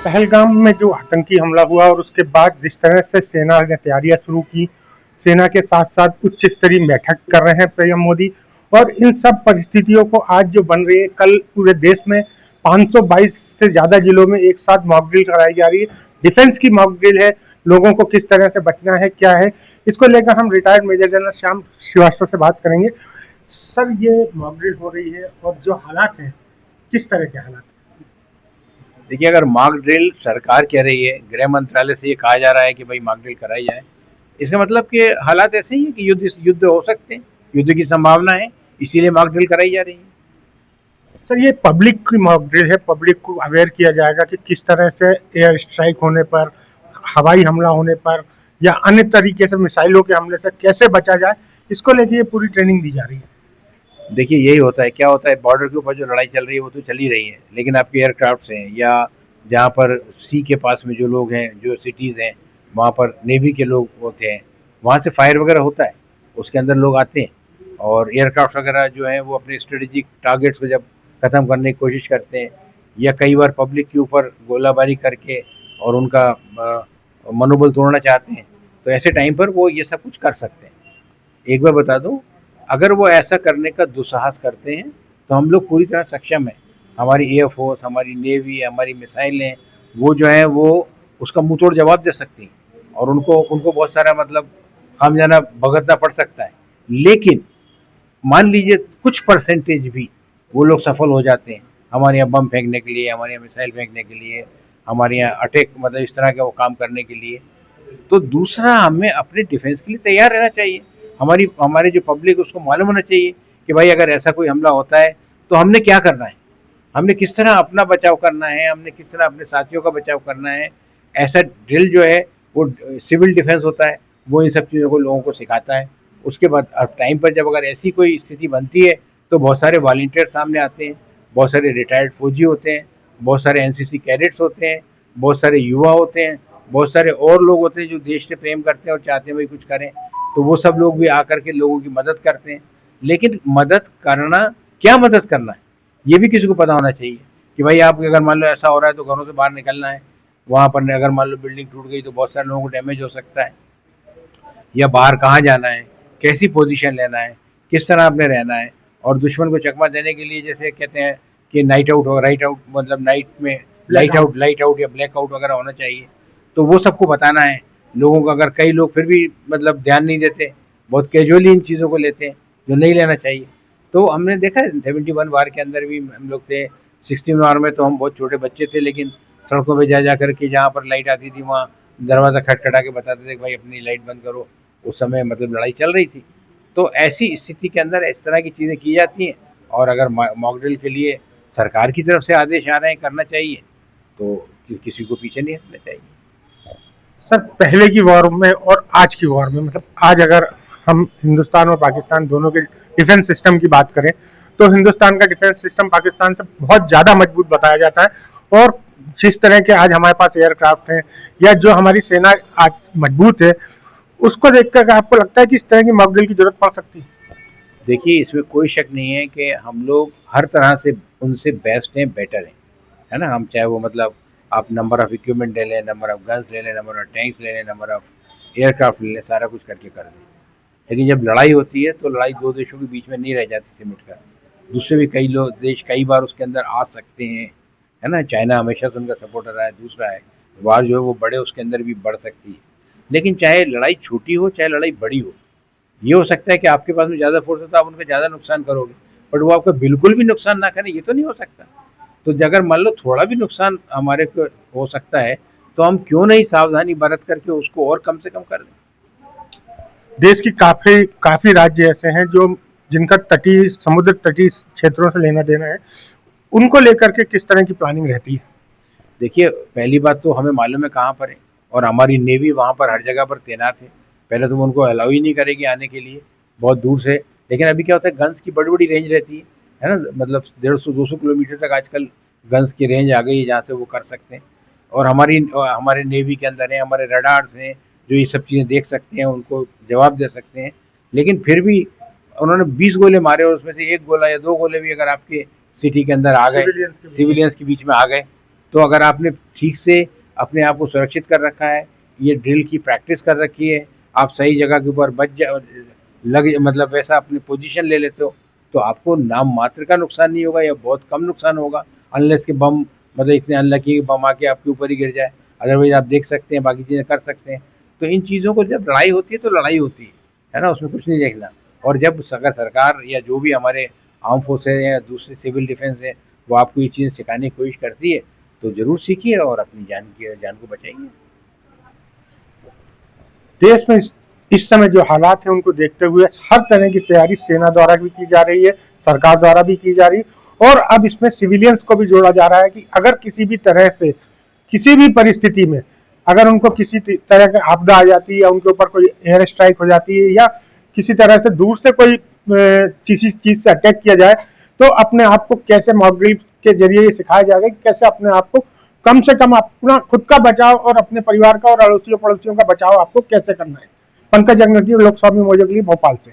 पहलगाम में जो आतंकी हमला हुआ और उसके बाद जिस तरह से सेना ने तैयारियां शुरू की, सेना के साथ साथ उच्च स्तरीय बैठक कर रहे हैं पीएम मोदी। और इन सब परिस्थितियों को आज जो बन रही है, कल पूरे देश में 522 से ज्यादा जिलों में एक साथ मॉक ड्रिल कराई जा रही है। डिफेंस की मॉक ड्रिल है, लोगों को किस तरह से बचना है, क्या है, इसको लेकर हम retired major general Shyam Srivastava से बात करेंगे। सर, ये मॉक ड्रिल हो रही है और जो हालात हैं, किस तरह के हालात? देखिए, अगर मॉक ड्रिल सरकार कह रही है, गृह मंत्रालय से ये कहा जा रहा है कि भाई मॉक ड्रिल कराई जाए, इसका मतलब कि हालात ऐसे ही है कि युद्ध हो सकते हैं, युद्ध की संभावना है, इसीलिए मॉक ड्रिल कराई जा रही है। सर, ये पब्लिक की मॉक ड्रिल है, पब्लिक को अवेयर किया जाएगा कि किस तरह से एयर स्ट्राइक होने पर, हवाई हमला होने पर या अन्य तरीके से मिसाइलों के हमले से कैसे बचा जाए, इसको लेके ये पूरी ट्रेनिंग दी जा रही है। देखिए, यही होता है, क्या होता है, बॉर्डर के ऊपर जो लड़ाई चल रही है वो तो चल ही रही है, लेकिन आपके एयरक्राफ्ट हैं या जहाँ पर सी के पास में जो लोग हैं, जो सिटीज़ हैं, वहाँ पर नेवी के लोग होते हैं, वहाँ से फायर वगैरह होता है, उसके अंदर लोग आते हैं और एयरक्राफ्ट वगैरह जो हैं वो अपने स्ट्रेटेजिक टारगेट्स को जब ख़त्म करने की कोशिश करते हैं या कई बार पब्लिक के ऊपर गोलाबारी करके और उनका मनोबल तोड़ना चाहते हैं, तो ऐसे टाइम पर वो ये सब कुछ कर सकते हैं। एक बार बता दूं, अगर वो ऐसा करने का दुस्साहस करते हैं तो हम लोग पूरी तरह सक्षम हैं, हमारी एयरफोर्स, हमारी नेवी, हमारी मिसाइलें, वो जो है वो उसका मुंह तोड़ जवाब दे सकती हैं और उनको उनको बहुत सारा मतलब खामियाजा भुगतना पड़ सकता है। लेकिन मान लीजिए कुछ परसेंटेज भी वो लोग सफल हो जाते हैं, हमारे यहाँ बम फेंकने के लिए, हमारे यहाँ मिसाइल फेंकने के लिए, हमारे यहाँ अटैक मतलब इस तरह के वो काम करने के लिए, तो दूसरा हमें अपने डिफेंस के लिए तैयार रहना चाहिए। हमारे जो पब्लिक उसको मालूम होना चाहिए कि भाई अगर ऐसा कोई हमला होता है तो हमने क्या करना है, हमने किस तरह अपना बचाव करना है, हमने किस तरह अपने साथियों का बचाव करना है। ऐसा ड्रिल जो है वो सिविल डिफेंस होता है, वो इन सब चीज़ों को लोगों को सिखाता है। उसके बाद टाइम पर जब अगर ऐसी कोई स्थिति बनती है तो बहुत सारे वॉलंटियर सामने आते हैं, बहुत सारे रिटायर्ड फौजी होते हैं, बहुत सारे एनसीसी कैडेट्स होते हैं, बहुत सारे युवा होते हैं, बहुत सारे और लोग होते हैं जो देश से प्रेम करते हैं और चाहते हैं भाई कुछ करें, तो वो सब लोग भी आकर के लोगों की मदद करते हैं। लेकिन मदद करना, क्या मदद करना है, ये भी किसी को पता होना चाहिए कि भाई आप अगर मान लो ऐसा हो रहा है तो घरों से बाहर निकलना है, वहाँ पर अगर मान लो बिल्डिंग टूट गई तो बहुत सारे लोगों को डैमेज हो सकता है, या बाहर कहाँ जाना है, कैसी पोजीशन लेना है, किस तरह आपने रहना है। और दुश्मन को चकमा देने के लिए जैसे कहते हैं कि नाइट आउट हो, राइट आउट मतलब नाइट में लाइट आउट या ब्लैक आउट वगैरह होना चाहिए, तो वो सबको बताना है लोगों को। अगर कई लोग फिर भी मतलब ध्यान नहीं देते, बहुत कैजुअली इन चीज़ों को लेते हैं जो नहीं लेना चाहिए। तो हमने देखा है 71 वार के अंदर भी हम लोग थे, 16 वार में तो हम बहुत छोटे बच्चे थे, लेकिन सड़कों पे जा करके जहाँ पर लाइट आती थी वहाँ दरवाज़ा खटखटा के बताते थे कि भाई अपनी लाइट बंद करो, उस समय मतलब लड़ाई चल रही थी। तो ऐसी स्थिति के अंदर इस तरह की चीज़ें की जाती हैं, और अगर मॉक ड्रिल के लिए सरकार की तरफ से आदेश आ रहे हैं करना चाहिए तो किसी को पीछे नहीं हटना चाहिए। सर, पहले की वॉर में और आज की वॉर में, मतलब आज अगर हम हिंदुस्तान और पाकिस्तान दोनों के डिफेंस सिस्टम की बात करें, तो हिंदुस्तान का डिफेंस सिस्टम पाकिस्तान से बहुत ज़्यादा मजबूत बताया जाता है। और जिस तरह के आज हमारे पास एयरक्राफ्ट हैं या जो हमारी सेना आज मजबूत है, उसको देखकर आपको लगता है कि इस तरह की मॉक ड्रिल की जरूरत पड़ सकती है? देखिए, इसमें कोई शक नहीं है कि हम लोग हर तरह से उनसे बेस्ट हैं, बेटर हैं, है ना। हम चाहे वो मतलब आप नंबर ऑफ इक्विपमेंट ले लें, नंबर ऑफ गन्स ले लें, नंबर ऑफ टैंक्स ले लें, नंबर ऑफ एयरक्राफ्ट ले लें, सारा कुछ करके कर दें। लेकिन जब लड़ाई होती है तो लड़ाई दो देशों के बीच में नहीं रह जाती सिमट कर, दूसरे भी कई लोग देश कई बार उसके अंदर आ सकते हैं, है ना। चाइना हमेशा से उनका सपोर्टर रहा है। दूसरा है वार जो है वो बड़े उसके अंदर भी बढ़ सकती है, लेकिन चाहे लड़ाई छोटी हो चाहे लड़ाई बड़ी हो, ये हो सकता है कि आपके पास में ज़्यादा फोर्स है तो आप उनका ज़्यादा नुकसान करोगे, बट वो आपका बिल्कुल भी नुकसान ना करें, ये तो नहीं हो सकता। तो अगर मान लो थोड़ा भी नुकसान हमारे को हो सकता है तो हम क्यों नहीं सावधानी बरत करके उसको और कम से कम कर दें। देश की काफी काफी राज्य ऐसे हैं जो जिनका तटीय समुद्र तटीय क्षेत्रों से लेना देना है, उनको लेकर के किस तरह की प्लानिंग रहती है? देखिए, पहली बात तो हमें मालूम है कहाँ पर है, और हमारी नेवी वहाँ पर हर जगह पर तैनात है। पहले तो वो उनको अलाउ ही नहीं करेगी आने के लिए बहुत दूर से। लेकिन अभी क्या होता है, गन्स की बड़ी बड़ी रेंज रहती है ना, मतलब 150-200 किलोमीटर तक आजकल गन्स की रेंज आ गई है जहाँ से वो कर सकते हैं। और हमारे नेवी के अंदर है, हमारे रडार्स हैं जो ये सब चीज़ें देख सकते हैं, उनको जवाब दे सकते हैं। लेकिन फिर भी उन्होंने 20 गोले मारे और उसमें से एक गोला या दो गोले भी अगर आपके सिटी के अंदर आ गए, सिविलियंस के बीच में आ गए, तो अगर आपने ठीक से अपने आप को सुरक्षित कर रखा है, ये ड्रिल की प्रैक्टिस कर रखी है, आप सही जगह के ऊपर लग मतलब वैसा अपनी पोजीशन ले लेते हो, तो आपको नाम मात्र का नुकसान नहीं होगा या बहुत कम नुकसान होगा, अनलेस के बम मतलब इतने अनलकी कि बम आके आपके ऊपर ही गिर जाए। अदरवाइज आप देख सकते हैं, बाकी चीज़ें कर सकते हैं। तो इन चीज़ों को जब लड़ाई होती है तो लड़ाई होती है ना, उसमें कुछ नहीं देखना। और जब अगर सरकार या जो भी हमारे आर्म फोर्सेज हैं या दूसरे सिविल डिफेंस है, वो आपको ये चीज़ें सिखाने की कोशिश करती है, तो ज़रूर सीखिए और अपनी जान को बचाइए। देश में इस समय जो हालात हैं उनको देखते हुए हर तरह की तैयारी सेना द्वारा भी की जा रही है, सरकार द्वारा भी की जा रही है, और अब इसमें सिविलियंस को भी जोड़ा जा रहा है कि अगर किसी भी तरह से किसी भी परिस्थिति में अगर उनको किसी तरह की आपदा आ जाती है या उनके ऊपर कोई एयर स्ट्राइक हो जाती है या किसी तरह से दूर से कोई चीज से अटैक किया जाए, तो अपने आप को कैसे मॉक ड्रिल के जरिए ये सिखाया जाएगा कि कैसे अपने आप को कम से कम अपना खुद का बचाव और अपने परिवार का और अड़ोसियों पड़ोसियों का बचाव आपको कैसे करना है। पंकज अग्निहोत्री, लोकसभा में मौजूद भोपाल से।